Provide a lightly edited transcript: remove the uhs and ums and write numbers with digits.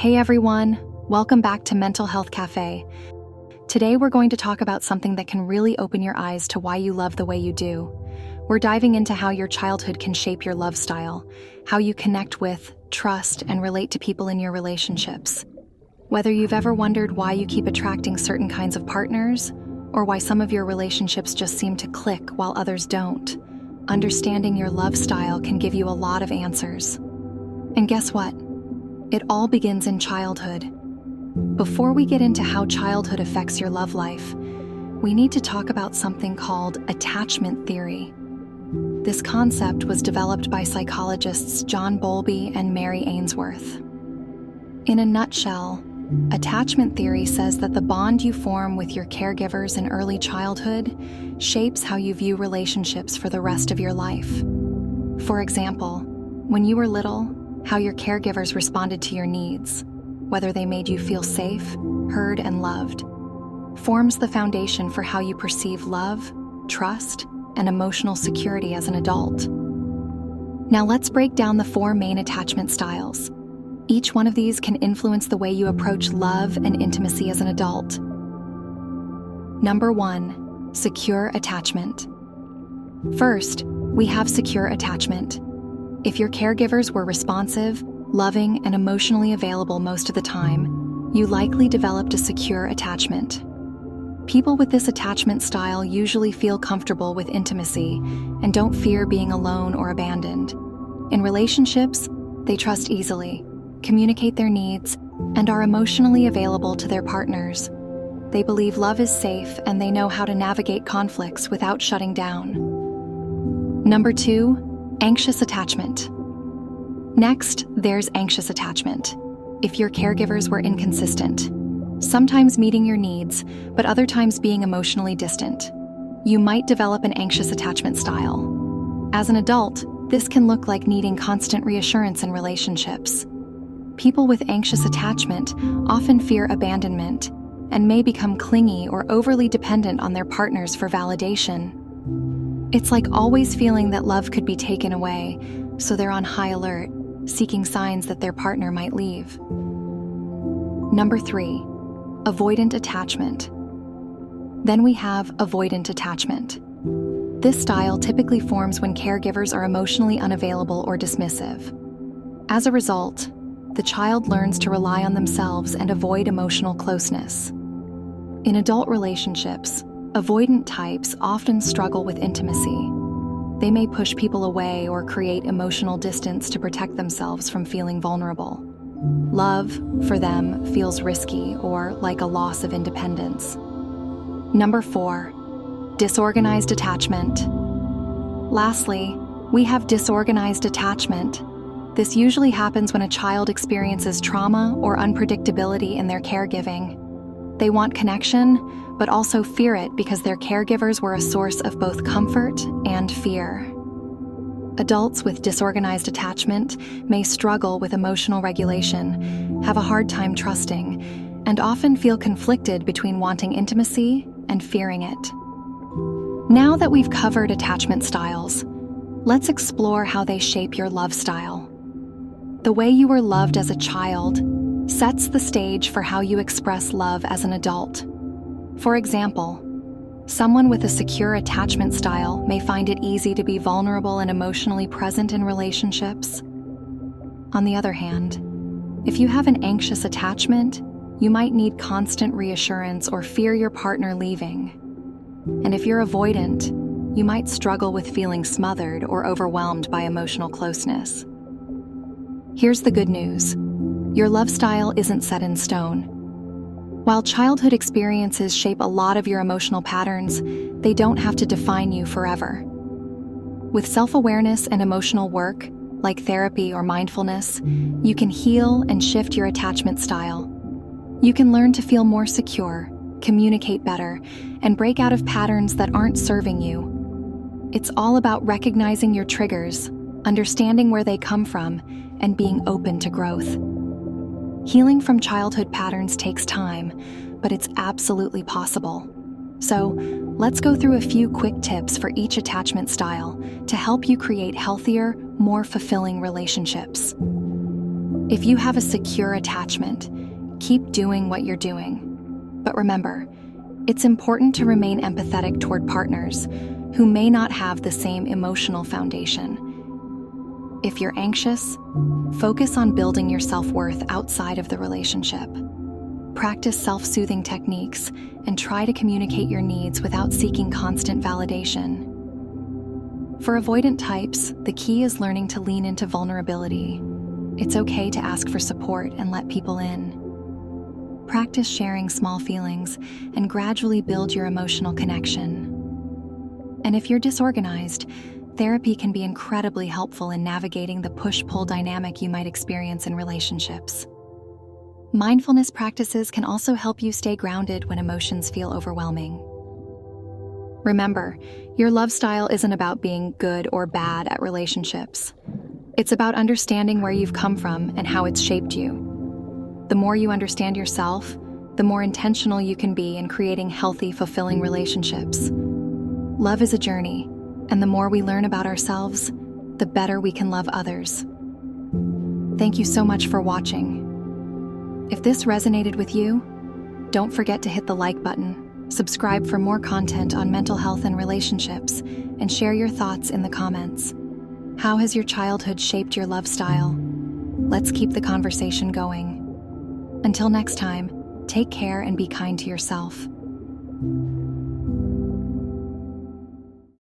Hey everyone, welcome back to Mental Health Cafe. Today we're going to talk about something that can really open your eyes to why you love the way you do. We're diving into how your childhood can shape your love style, how you connect with, trust, and relate to people in your relationships. Whether you've ever wondered why you keep attracting certain kinds of partners, or why some of your relationships just seem to click while others don't, understanding your love style can give you a lot of answers. And guess what? It all begins in childhood. Before we get into how childhood affects your love life, we need to talk about something called attachment theory. This concept was developed by psychologists John Bowlby and Mary Ainsworth. In a nutshell, attachment theory says that the bond you form with your caregivers in early childhood shapes how you view relationships for the rest of your life. For example, when you were little, how your caregivers responded to your needs, whether they made you feel safe, heard, and loved, forms the foundation for how you perceive love, trust, and emotional security as an adult. Now let's break down the 4 main attachment styles. Each one of these can influence the way you approach love and intimacy as an adult. Number 1, secure attachment. First, we have secure attachment. If your caregivers were responsive, loving, and emotionally available most of the time, you likely developed a secure attachment. People with this attachment style usually feel comfortable with intimacy and don't fear being alone or abandoned. In relationships, they trust easily, communicate their needs, and are emotionally available to their partners. They believe love is safe and they know how to navigate conflicts without shutting down. Number 2, anxious attachment. Next, there's anxious attachment. If your caregivers were inconsistent, sometimes meeting your needs, but other times being emotionally distant, you might develop an anxious attachment style. As an adult, this can look like needing constant reassurance in relationships. People with anxious attachment often fear abandonment and may become clingy or overly dependent on their partners for validation. It's like always feeling that love could be taken away, so they're on high alert, seeking signs that their partner might leave. Number 3, avoidant attachment. Then we have avoidant attachment. This style typically forms when caregivers are emotionally unavailable or dismissive. As a result, the child learns to rely on themselves and avoid emotional closeness. In adult relationships, avoidant types often struggle with intimacy. They may push people away or create emotional distance to protect themselves from feeling vulnerable. Love, for them, feels risky or like a loss of independence. Number 4, disorganized attachment. Lastly, we have disorganized attachment. This usually happens when a child experiences trauma or unpredictability in their caregiving. They want connection, but also fear it because their caregivers were a source of both comfort and fear. Adults with disorganized attachment may struggle with emotional regulation, have a hard time trusting, and often feel conflicted between wanting intimacy and fearing it. Now that we've covered attachment styles, let's explore how they shape your love style. The way you were loved as a child sets the stage for how you express love as an adult. For example, someone with a secure attachment style may find it easy to be vulnerable and emotionally present in relationships. On the other hand, if you have an anxious attachment, you might need constant reassurance or fear your partner leaving. And if you're avoidant, you might struggle with feeling smothered or overwhelmed by emotional closeness. Here's the good news. Your love style isn't set in stone. While childhood experiences shape a lot of your emotional patterns, they don't have to define you forever. With self-awareness and emotional work, like therapy or mindfulness, you can heal and shift your attachment style. You can learn to feel more secure, communicate better, and break out of patterns that aren't serving you. It's all about recognizing your triggers, understanding where they come from, and being open to growth. Healing from childhood patterns takes time, but it's absolutely possible. So, let's go through a few quick tips for each attachment style to help you create healthier, more fulfilling relationships. If you have a secure attachment, keep doing what you're doing. But remember, it's important to remain empathetic toward partners who may not have the same emotional foundation. If you're anxious, focus on building your self-worth outside of the relationship. Practice self-soothing techniques and try to communicate your needs without seeking constant validation. For avoidant types, the key is learning to lean into vulnerability. It's okay to ask for support and let people in. Practice sharing small feelings and gradually build your emotional connection. And if you're disorganized, therapy can be incredibly helpful in navigating the push-pull dynamic you might experience in relationships. Mindfulness practices can also help you stay grounded when emotions feel overwhelming. Remember, your love style isn't about being good or bad at relationships. It's about understanding where you've come from and how it's shaped you. The more you understand yourself, the more intentional you can be in creating healthy, fulfilling relationships. Love is a journey, and the more we learn about ourselves, the better we can love others. Thank you so much for watching. If this resonated with you, don't forget to hit the like button, subscribe for more content on mental health and relationships, and share your thoughts in the comments. How has your childhood shaped your love style? Let's keep the conversation going. Until next time, take care and be kind to yourself.